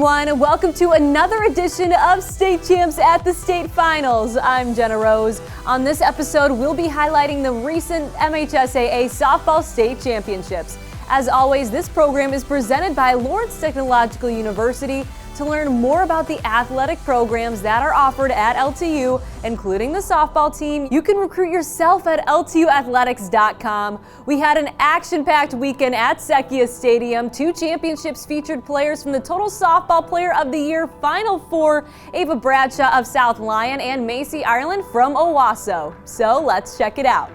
everyone. Welcome to another edition of State Champs at the State Finals. I'm Genna. On this episode, we'll be highlighting the recent MHSAA Softball State Championships. As always, this program is presented by Lawrence Technological University. To learn more about the athletic programs that are offered at LTU, including the softball team, you can recruit yourself at ltuathletics.com. We had an action-packed weekend at Secchia Stadium. 2 championships featured players from the Total Softball Player of the Year Final Four, Ava Bradshaw of South Lyon and Macy Ireland from Owosso. So let's check it out.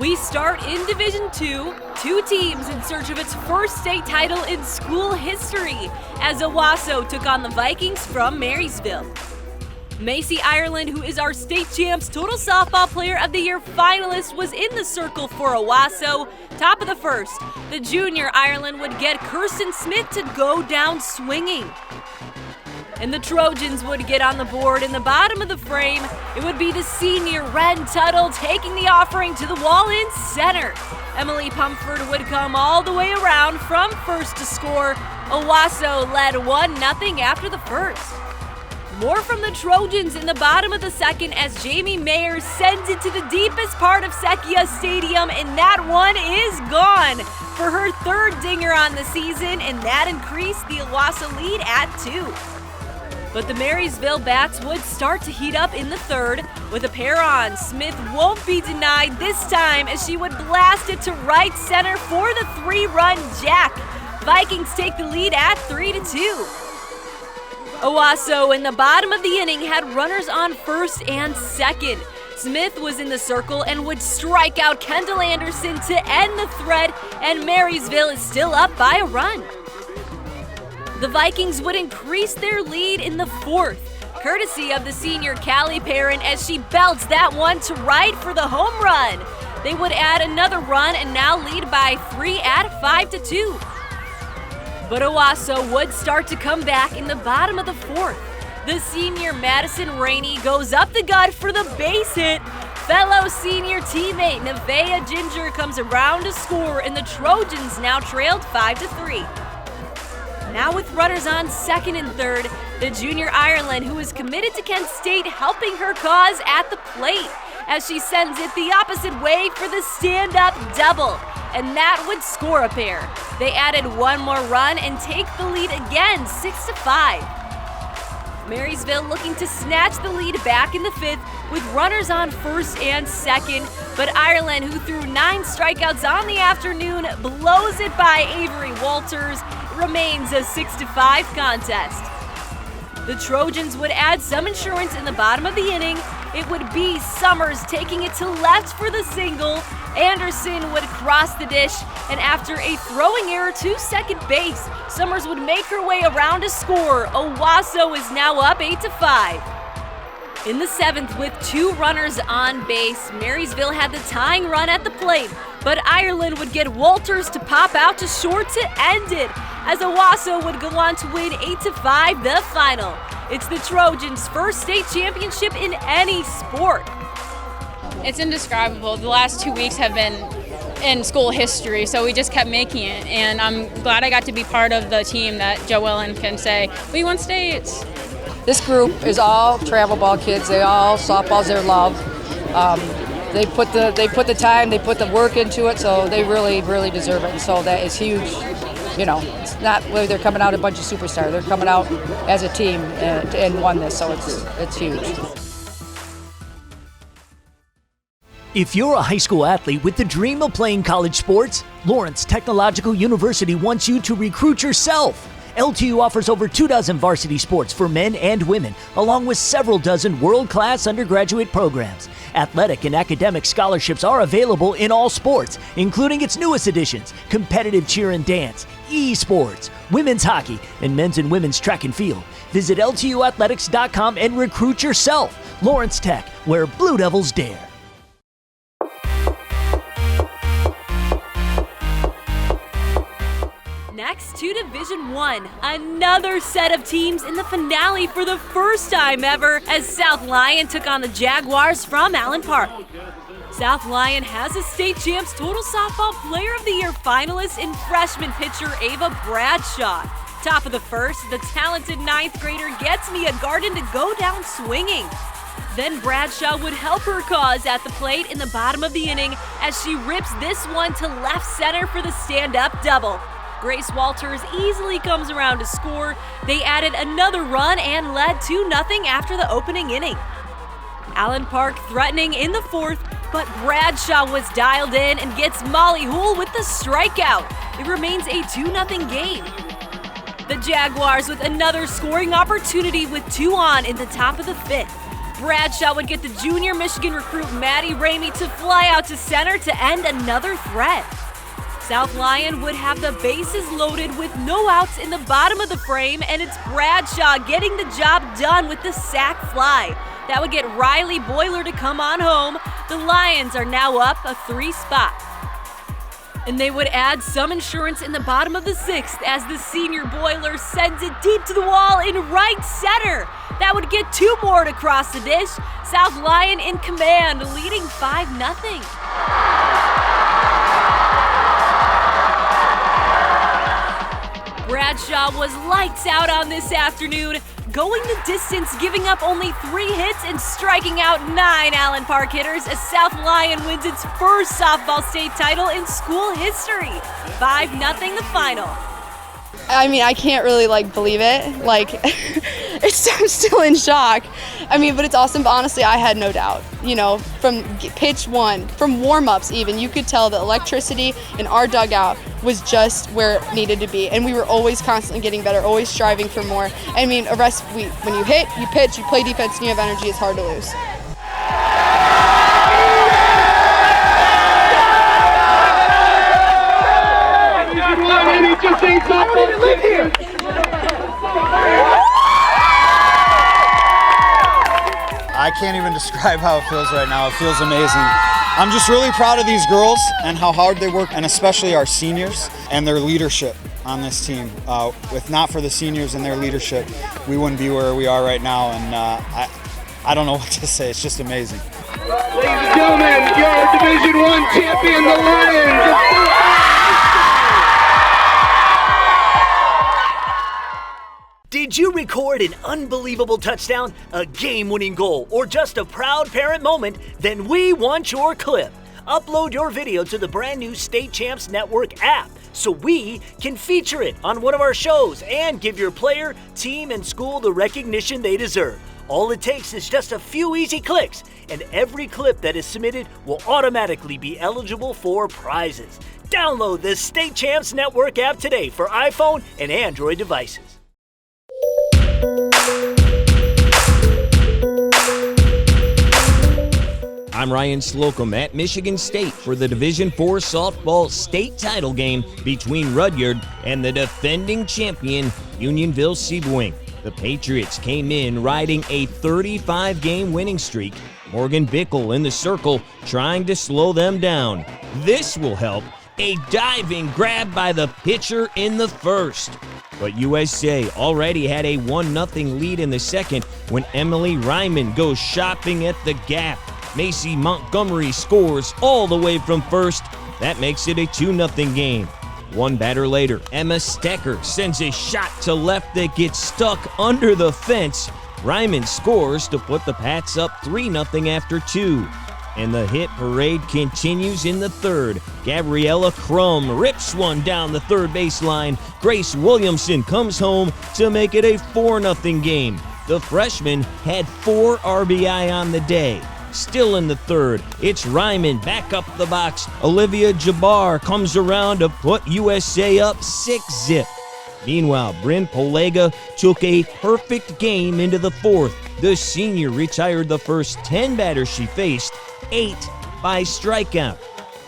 We start in Division 2, 2 teams in search of its first state title in school history, as Owosso took on the Vikings from Marysville. Macy Ireland, who is our State Champs Total Softball Player of the Year finalist, was in the circle for Owosso. Top of the first, the junior Ireland would get Kirsten Smith to go down swinging. And the Trojans would get on the board. In the bottom of the frame, it would be the senior Ren Tuttle taking the offering to the wall in center. Emily Pumford would come all the way around from first to score. Owosso led 1-0 after the first. More from the Trojans in the bottom of the second as Jamie Mayer sends it to the deepest part of Secchia Stadium, and that one is gone for her 3rd dinger on the season, and that increased the Owosso lead at 2. But the Marysville bats would start to heat up in the 3rd. With a pair on, Smith won't be denied this time as she would blast it to right center for the 3-run jack. Vikings take the lead at 3-2. Owosso in the bottom of the inning had runners on first and second. Smith was in the circle and would strike out Kendall Anderson to end the threat, and Marysville is still up by a run. The Vikings would increase their lead in the 4th, courtesy of the senior Callie Perrin as she belts that one to right for the home run. They would add another run and now lead by 3 at 5-2. But Owosso would start to come back in the bottom of the 4th. The senior Madison Rainey goes up the gut for the base hit. Fellow senior teammate Nevaeh Ginger comes around to score, and the Trojans now trailed 5-3. Now with runners on 2nd and 3rd, the junior Ireland, who is committed to Kent State, helping her cause at the plate as she sends it the opposite way for the stand-up double, and that would score a pair. They added one more run and take the lead again, 6-5. Marysville looking to snatch the lead back in the 5th with runners on 1st and 2nd, but Ireland, who threw 9 strikeouts on the afternoon, blows it by Avery Walters. Remains a 6-5 contest. The Trojans would add some insurance in the bottom of the inning. It would be Summers taking it to left for the single. Anderson would cross the dish, and after a throwing error to second base, Summers would make her way around to score. Owosso is now up 8-5. In the 7th, with 2 runners on base, Marysville had the tying run at the plate, but Ireland would get Walters to pop out to short to end it, as Owosso would go on to win 8-5 the final. It's the Trojans' first state championship in any sport. It's indescribable. The last 2 weeks have been in school history, so we just kept making it, and I'm glad I got to be part of the team that Joellen can say, we won states. This group is all travel ball kids. They all softball's their love. They put the time, they put the work into it, so they really, really deserve it. And so that is huge. You know, it's not whether they're coming out a bunch of superstars. They're coming out as a team and won this, so it's huge. If you're a high school athlete with the dream of playing college sports, Lawrence Technological University wants you to recruit yourself. LTU offers over 24 varsity sports for men and women, along with several dozen world-class undergraduate programs. Athletic and academic scholarships are available in all sports, including its newest additions, competitive cheer and dance, esports, women's hockey, and men's and women's track and field. Visit ltuathletics.com and recruit yourself. Lawrence Tech, where Blue Devils dare. Next to Division 1, another set of teams in the finale for the first time ever as South Lyon took on the Jaguars from Allen Park. South Lyon has a state champs total softball player of the year finalist in freshman pitcher Ava Bradshaw. Top of the first, the talented 9th grader gets Mia Garden to go down swinging. Then Bradshaw would help her cause at the plate in the bottom of the inning as she rips this one to left center for the stand-up double. Grace Walters easily comes around to score. They added another run and led 2-0 after the opening inning. Allen Park threatening in the 4th, but Bradshaw was dialed in and gets Molly Hool with the strikeout. It remains a 2-0 game. The Jaguars with another scoring opportunity with 2 on in the top of the 5th. Bradshaw would get the junior Michigan recruit Maddie Ramey to fly out to center to end another threat. South Lyon would have the bases loaded with no outs in the bottom of the frame, and it's Bradshaw getting the job done with the sac fly. That would get Riley Boiler to come on home. The Lions are now up a 3 spot. And they would add some insurance in the bottom of the 6th as the senior Boiler sends it deep to the wall in right center. That would get 2 more to cross the dish. South Lyon in command, leading 5-0. Bradshaw was lights out on this afternoon, going the distance, giving up only 3 hits and striking out 9 Allen Park hitters as South Lyon wins its first softball state title in school history. 5-0 the final. I mean, I can't really believe it. I'm still in shock. But it's awesome. But honestly, I had no doubt. From pitch 1, from warm-ups even, you could tell the electricity in our dugout was just where it needed to be. And we were always constantly getting better, always striving for more. When you hit, you pitch, you play defense, and you have energy, it's hard to lose. I can't even describe how it feels right now. It feels amazing. I'm just really proud of these girls and how hard they work, and especially our seniors and their leadership on this team. If not for the seniors and their leadership, we wouldn't be where we are right now, and I don't know what to say. It's just amazing. Ladies and gentlemen, your Division I champion, the Lions. Did you record an unbelievable touchdown, a game-winning goal, or just a proud parent moment? Then we want your clip. Upload your video to the brand new State Champs Network app so we can feature it on one of our shows and give your player, team, and school the recognition they deserve. All it takes is just a few easy clicks, and every clip that is submitted will automatically be eligible for prizes. Download the State Champs Network app today for iPhone and Android devices. I'm Ryan Slocum at Michigan State for the Division IV softball state title game between Rudyard and the defending champion Unionville-Sebewaing. The Patriots came in riding a 35-game winning streak. Morgan Bickle in the circle trying to slow them down. This will help. A diving grab by the pitcher in the first. But USA already had a 1-0 lead in the second when Emily Ryman goes shopping at the gap. Macy Montgomery scores all the way from first. That makes it a 2-0 game. One batter later, Emma Stecker sends a shot to left that gets stuck under the fence. Ryman scores to put the Pats up 3-0 after 2. And the hit parade continues in the third. Gabriella Crum rips one down the third baseline. Grace Williamson comes home to make it a 4-0 game. The freshman had 4 RBI on the day. Still in the third, it's Ryman back up the box. Olivia Jabbar comes around to put USA up 6-0. Meanwhile, Bryn Polega took a perfect game into the fourth. The senior retired the first 10 batters she faced, 8 by strikeout.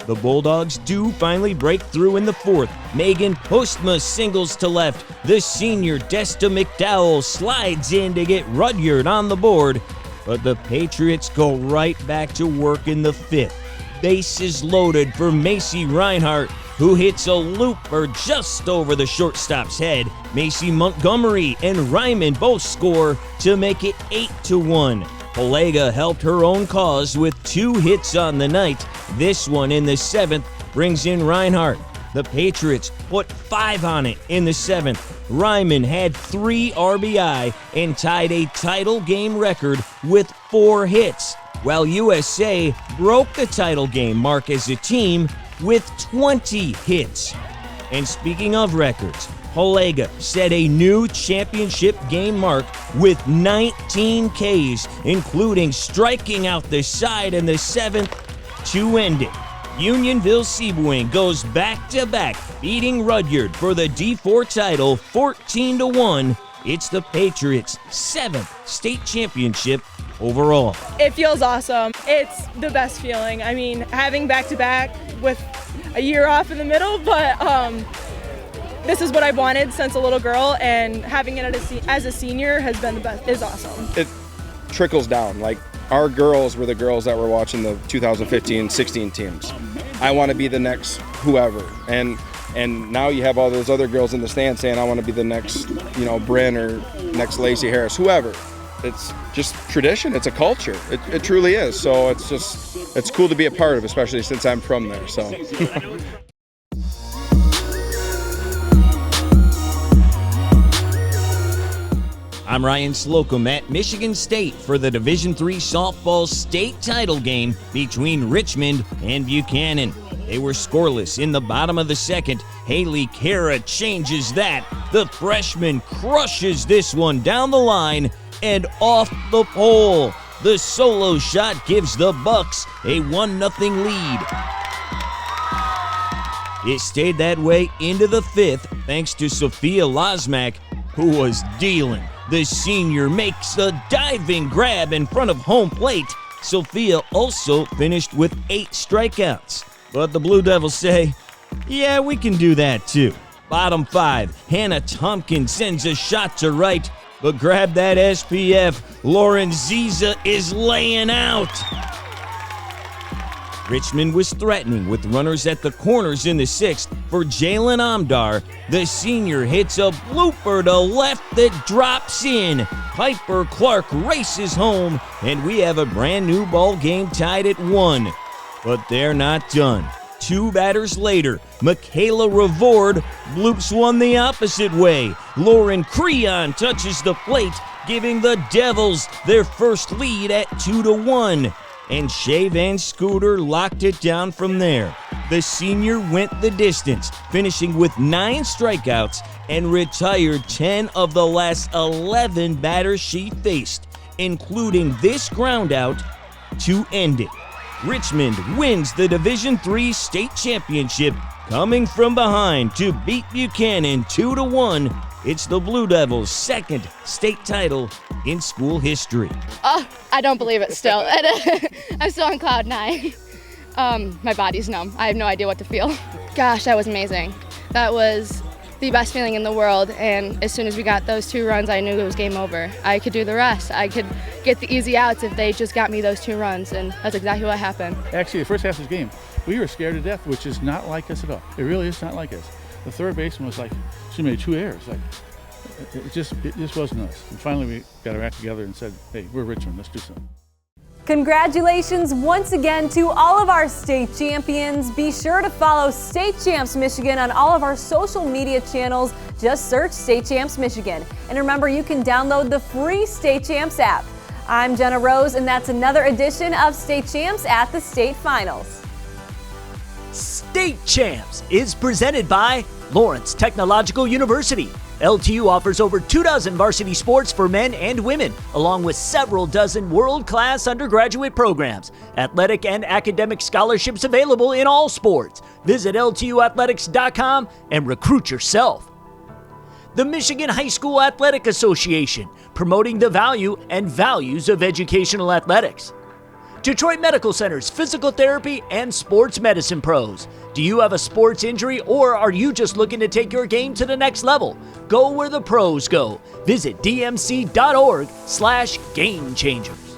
The Bulldogs do finally break through in the fourth. Megan Postma singles to left. The senior Desta McDowell slides in to get Rudyard on the board. But the Patriots go right back to work in the fifth. Bases loaded for Macy Reinhart, who hits a looper just over the shortstop's head. Macy Montgomery and Ryman both score to make it 8-1. Olega helped her own cause with 2 hits on the night. This one in the 7th brings in Reinhardt. The Patriots put 5 on it in the 7th. Ryman had 3 RBI and tied a title game record with 4 hits, while USA broke the title game mark as a team with 20 hits. And speaking of records, Olega set a new championship game mark with 19 Ks, including striking out the side in the 7th to end it. Unionville-Sebring goes back-to-back, beating Rudyard for the D4 title 14-1. It's the Patriots' 7th state championship overall. It feels awesome. It's the best feeling. I mean, having back-to-back with a year off in the middle, but this is what I've wanted since a little girl, and having it as a senior has been the best. Is awesome. It trickles down. Like, our girls were the girls that were watching the 2015-16 teams. I want to be the next whoever, and now you have all those other girls in the stand saying, I want to be the next, Bryn or next Lacey Harris, whoever. It's just tradition. It's a culture. It truly is. So it's cool to be a part of, especially since I'm from there. So. I'm Ryan Slocum at Michigan State for the Division III softball state title game between Richmond and Buchanan. They were scoreless in the bottom of the 2nd. Haley Cara changes that. The freshman crushes this one down the line and off the pole. The solo shot gives the Bucks a 1-0 lead. It stayed that way into the 5th thanks to Sophia Losmak, who was dealing. The senior makes a diving grab in front of home plate. Sophia also finished with 8 strikeouts. But the Blue Devils say, yeah, we can do that too. Bottom 5, Hannah Tompkins sends a shot to right, but grab that SPF. Lauren Ziza is laying out. Richmond was threatening with runners at the corners in the 6th for Jalen Amdar. The senior hits a blooper to left that drops in. Piper Clark races home, and we have a brand new ball game tied at 1. But they're not done. 2 batters later, Michaela Revord bloops one the opposite way. Lauren Creon touches the plate, giving the Devils their first lead at 2-1. And Shea Van Scooter locked it down from there. The senior went the distance, finishing with 9 strikeouts and retired 10 of the last 11 batters she faced, including this groundout to end it. Richmond wins the Division III state championship, coming from behind to beat Buchanan 2-1. It's the Blue Devils' 2nd state title in school history. I don't believe it still. I'm still on cloud 9. My body's numb. I have no idea what to feel. Gosh, that was amazing. That was the best feeling in the world, and as soon as we got those 2 runs, I knew it was game over. I could do the rest. I could get the easy outs if they just got me those 2 runs, and that's exactly what happened. Actually, the first half of this game, we were scared to death, which is not like us at all. It really is not like us. The third baseman was like, she made 2 errors. Like, it just wasn't us. And finally, we got our act together and said, hey, we're Richmond, let's do something. Congratulations once again to all of our state champions. Be sure to follow State Champs Michigan on all of our social media channels. Just search State Champs Michigan. And remember, you can download the free State Champs app. I'm Jenna Rose, and that's another edition of State Champs at the State Finals. State Champs is presented by Lawrence Technological University. LTU offers over 24 varsity sports for men and women, along with several dozen world-class undergraduate programs. Athletic and academic scholarships available in all sports. Visit LTUathletics.com and recruit yourself. The Michigan High School Athletic Association, promoting the value and values of educational athletics. Detroit Medical Center's physical therapy and sports medicine pros. Do you have a sports injury, or are you just looking to take your game to the next level? Go where the pros go. Visit dmc.org/gamechangers.